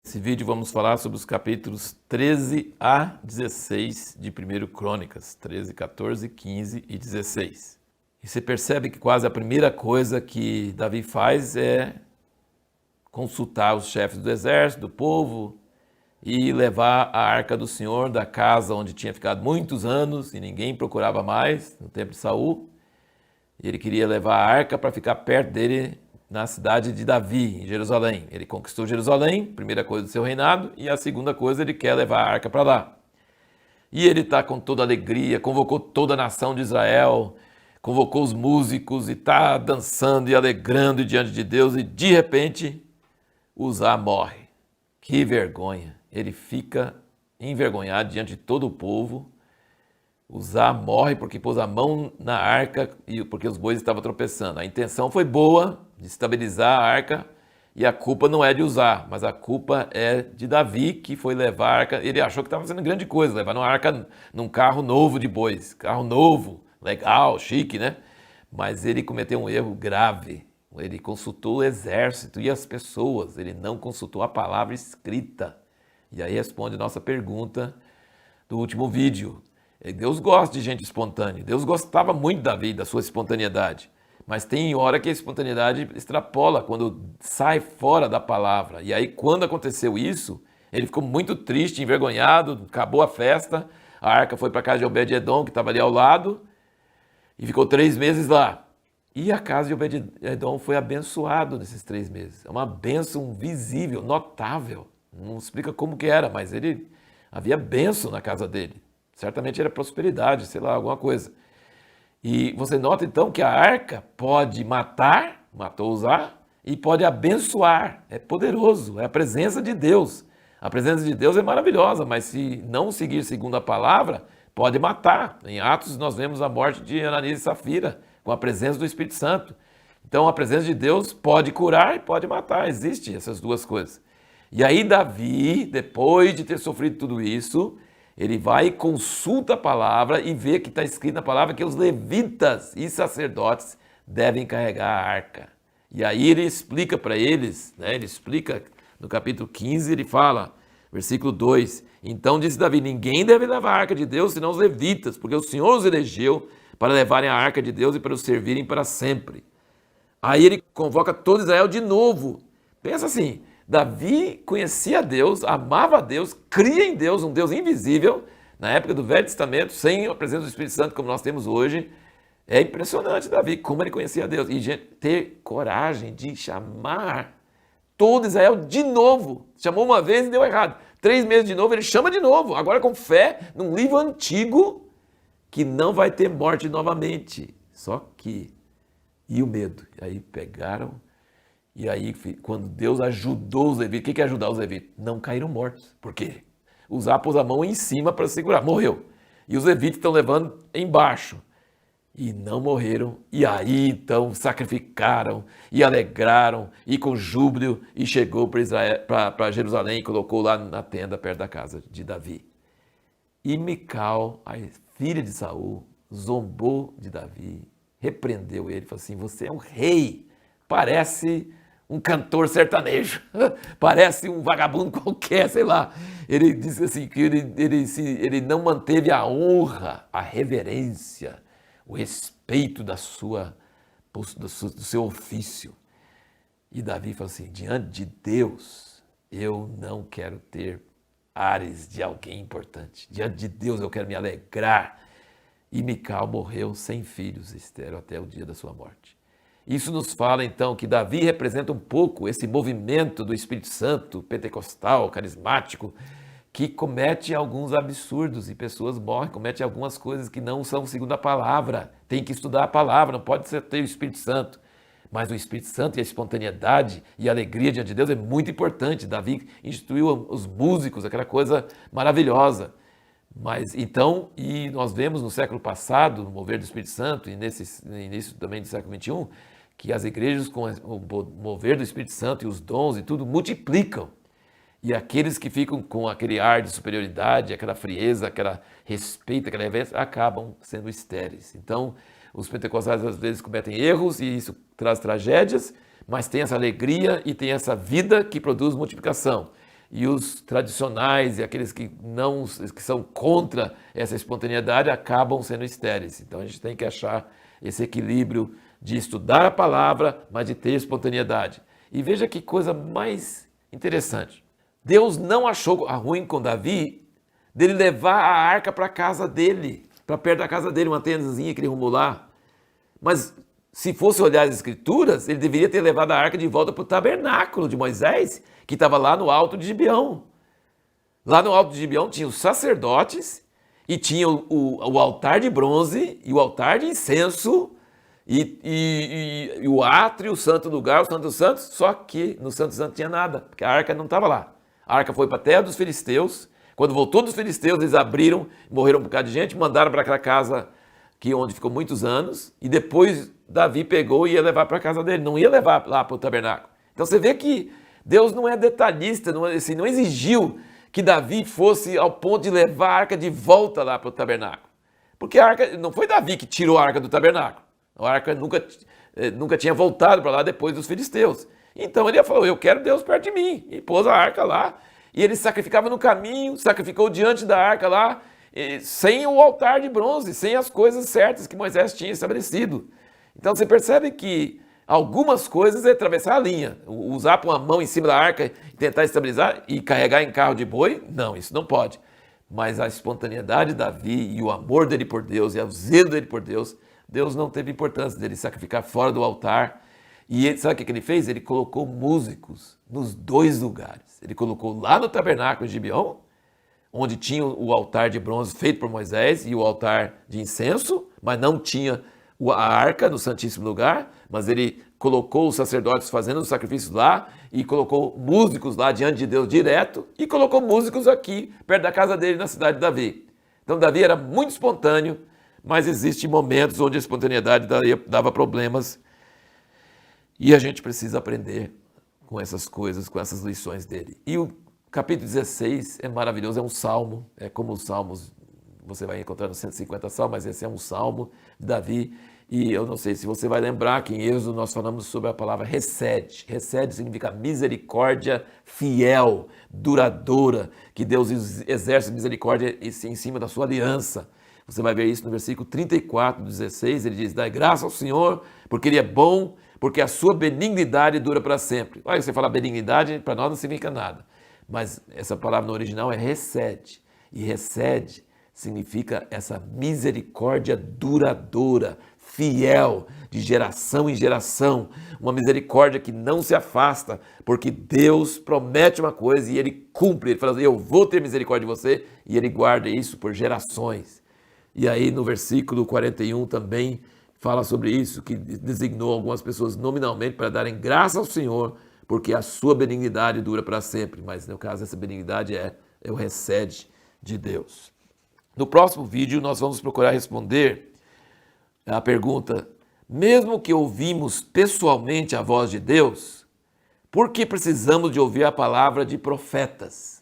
Nesse vídeo vamos falar sobre os capítulos 13 a 16 de 1 Crônicas, 13, 14, 15 e 16. E você percebe que quase a primeira coisa que Davi faz é consultar os chefes do exército, do povo, e levar a arca do Senhor da casa onde tinha ficado muitos anos e ninguém procurava mais, no tempo de Saul. E ele queria levar a arca para ficar perto dele na cidade de Davi, em Jerusalém. Ele conquistou Jerusalém, primeira coisa do seu reinado, e a segunda coisa, ele quer levar a arca para lá. E ele está com toda alegria, convocou toda a nação de Israel, convocou os músicos e está dançando e alegrando diante de Deus, e de repente, Uzá morre. Que vergonha! Ele fica envergonhado diante de todo o povo. Uzá morre porque pôs a mão na arca e porque os bois estavam tropeçando. A intenção foi boa, de estabilizar a arca, e a culpa não é de Uzá, mas a culpa é de Davi, que foi levar a arca. Ele achou que estava fazendo grande coisa, levar uma arca num carro novo de bois. Carro novo, legal, chique, né? Mas ele cometeu um erro grave. Ele consultou o exército e as pessoas, ele não consultou a palavra escrita. E aí responde nossa pergunta do último vídeo. Deus gosta de gente espontânea. Deus gostava muito de Davi, da sua espontaneidade. Mas tem hora que a espontaneidade extrapola, quando sai fora da palavra. E aí, quando aconteceu isso, ele ficou muito triste, envergonhado, acabou a festa. A arca foi para a casa de Obed-Edom, que estava ali ao lado, e ficou 3 meses lá. E a casa de Obed-Edom foi abençoado nesses 3 meses. É uma bênção visível, notável. Não explica como que era, mas havia bênção na casa dele. Certamente era prosperidade, sei lá, alguma coisa. E você nota então que a arca pode matar, matou Uzá, e pode abençoar. É poderoso, é a presença de Deus. A presença de Deus é maravilhosa, mas se não seguir segundo a palavra, pode matar. Em Atos nós vemos a morte de Ananias e Safira, com a presença do Espírito Santo. Então a presença de Deus pode curar e pode matar, existe essas duas coisas. E aí Davi, depois de ter sofrido tudo isso, ele vai e consulta a palavra e vê que está escrito na palavra que os levitas e sacerdotes devem carregar a arca. E aí ele explica para eles, né, ele explica no capítulo 15, ele fala, versículo 2, então disse Davi, ninguém deve levar a arca de Deus senão os levitas, porque o Senhor os elegeu para levarem a arca de Deus e para os servirem para sempre. Aí ele convoca todo Israel de novo. Pensa assim, Davi conhecia Deus, amava a Deus, cria em Deus, um Deus invisível, na época do Velho Testamento, sem a presença do Espírito Santo como nós temos hoje. É impressionante, Davi, como ele conhecia Deus. E ter coragem de chamar todo Israel de novo. Chamou uma vez e deu errado. 3 meses de novo, ele chama de novo, agora com fé, num livro antigo, que não vai ter morte novamente. Só que, e o medo? E aí pegaram... E aí, quando Deus ajudou os levitas, o que é ajudar os levitas? Não caíram mortos. Por quê? Uzá pôs a mão em cima para segurar, morreu. E os levitas estão levando embaixo. E não morreram. E aí, então, sacrificaram e alegraram, e com júbilo, e chegou para Jerusalém e colocou lá na tenda, perto da casa de Davi. E Mical, a filha de Saul, zombou de Davi, repreendeu ele, falou assim, você é um rei, parece um cantor sertanejo, parece um vagabundo qualquer, sei lá. Ele disse assim que ele não manteve a honra, a reverência, o respeito do seu ofício. E Davi falou assim, diante de Deus, eu não quero ter ares de alguém importante. Diante de Deus eu quero me alegrar. E Mical morreu sem filhos, estéril, até o dia da sua morte. Isso nos fala, então, que Davi representa um pouco esse movimento do Espírito Santo, pentecostal, carismático, que comete alguns absurdos e pessoas morrem, comete algumas coisas que não são segundo a palavra. Tem que estudar a palavra, não pode ser ter o Espírito Santo. Mas o Espírito Santo e a espontaneidade e a alegria diante de Deus é muito importante. Davi instituiu os músicos, aquela coisa maravilhosa. Mas então, e nós vemos no século passado, no mover do Espírito Santo, e no início também do século XXI, que as igrejas com o mover do Espírito Santo e os dons e tudo multiplicam. E aqueles que ficam com aquele ar de superioridade, aquela frieza, aquele respeito, aquela reverência, acabam sendo estéreis. Então, os pentecostais às vezes cometem erros e isso traz tragédias, mas tem essa alegria e tem essa vida que produz multiplicação. e os tradicionais e aqueles que não, que são contra essa espontaneidade acabam sendo estéreis. Então a gente tem que achar esse equilíbrio de estudar a palavra, mas de ter espontaneidade. E veja que coisa mais interessante. Deus não achou ruim com Davi dele levar a arca para a casa dele, para perto da casa dele, uma tendazinha que ele arrumou lá. Mas se fosse olhar as escrituras, ele deveria ter levado a arca de volta para o tabernáculo de Moisés, que estava lá no alto de Gibeão. Lá no alto de Gibeão tinha os sacerdotes e tinha o altar de bronze e o altar de incenso e o átrio, o santo lugar, o santo dos santos, só que no santo dos santos tinha nada, porque a arca não estava lá. A arca foi para a terra dos filisteus. Quando voltou dos filisteus, eles abriram, morreram um bocado de gente, mandaram para aquela casa onde ficou muitos anos, e depois Davi pegou e ia levar para a casa dele, não ia levar lá para o tabernáculo. Então você vê que Deus não é detalhista, não exigiu que Davi fosse ao ponto de levar a arca de volta lá para o tabernáculo. Porque a arca, não foi Davi que tirou a arca do tabernáculo. A arca nunca tinha voltado para lá depois dos filisteus. Então ele falou, eu quero Deus perto de mim, e pôs a arca lá. E ele sacrificava no caminho, sacrificou diante da arca lá, sem o altar de bronze, sem as coisas certas que Moisés tinha estabelecido. Então você percebe que algumas coisas é atravessar a linha. Usar com a mão em cima da arca e tentar estabilizar e carregar em carro de boi, não, isso não pode. Mas a espontaneidade de Davi e o amor dele por Deus e o zelo dele por Deus, Deus não teve importância dele sacrificar fora do altar. E ele, sabe o que ele fez? Ele colocou músicos nos dois lugares. Ele colocou lá no tabernáculo de Gibeão, onde tinha o altar de bronze feito por Moisés e o altar de incenso, mas não tinha a arca no Santíssimo Lugar, mas ele colocou os sacerdotes fazendo os sacrifícios lá e colocou músicos lá diante de Deus direto e colocou músicos aqui, perto da casa dele, na cidade de Davi. Então Davi era muito espontâneo, mas existem momentos onde a espontaneidade dava problemas e a gente precisa aprender com essas coisas, com essas lições dele. E o capítulo 16 é maravilhoso, é um salmo, é como os salmos, você vai encontrar nos 150 salmos, mas esse é um salmo de Davi. E eu não sei se você vai lembrar que em Êxodo nós falamos sobre a palavra Hesed. Hesed significa misericórdia fiel, duradoura, que Deus exerce misericórdia em cima da sua aliança. Você vai ver isso no versículo 34 do 16, ele diz, dai graça ao Senhor, porque Ele é bom, porque a sua benignidade dura para sempre. Olha, você fala benignidade, para nós não significa nada. Mas essa palavra no original é Hesed. E Hesed significa essa misericórdia duradoura, fiel, de geração em geração. Uma misericórdia que não se afasta, porque Deus promete uma coisa e Ele cumpre. Ele fala assim, eu vou ter misericórdia de você, e Ele guarda isso por gerações. E aí no versículo 41 também fala sobre isso, que designou algumas pessoas nominalmente para darem graça ao Senhor, porque a sua benignidade dura para sempre. Mas no caso essa benignidade é o Hesed de Deus. No próximo vídeo nós vamos procurar responder a pergunta, mesmo que ouvimos pessoalmente a voz de Deus, por que precisamos de ouvir a palavra de profetas?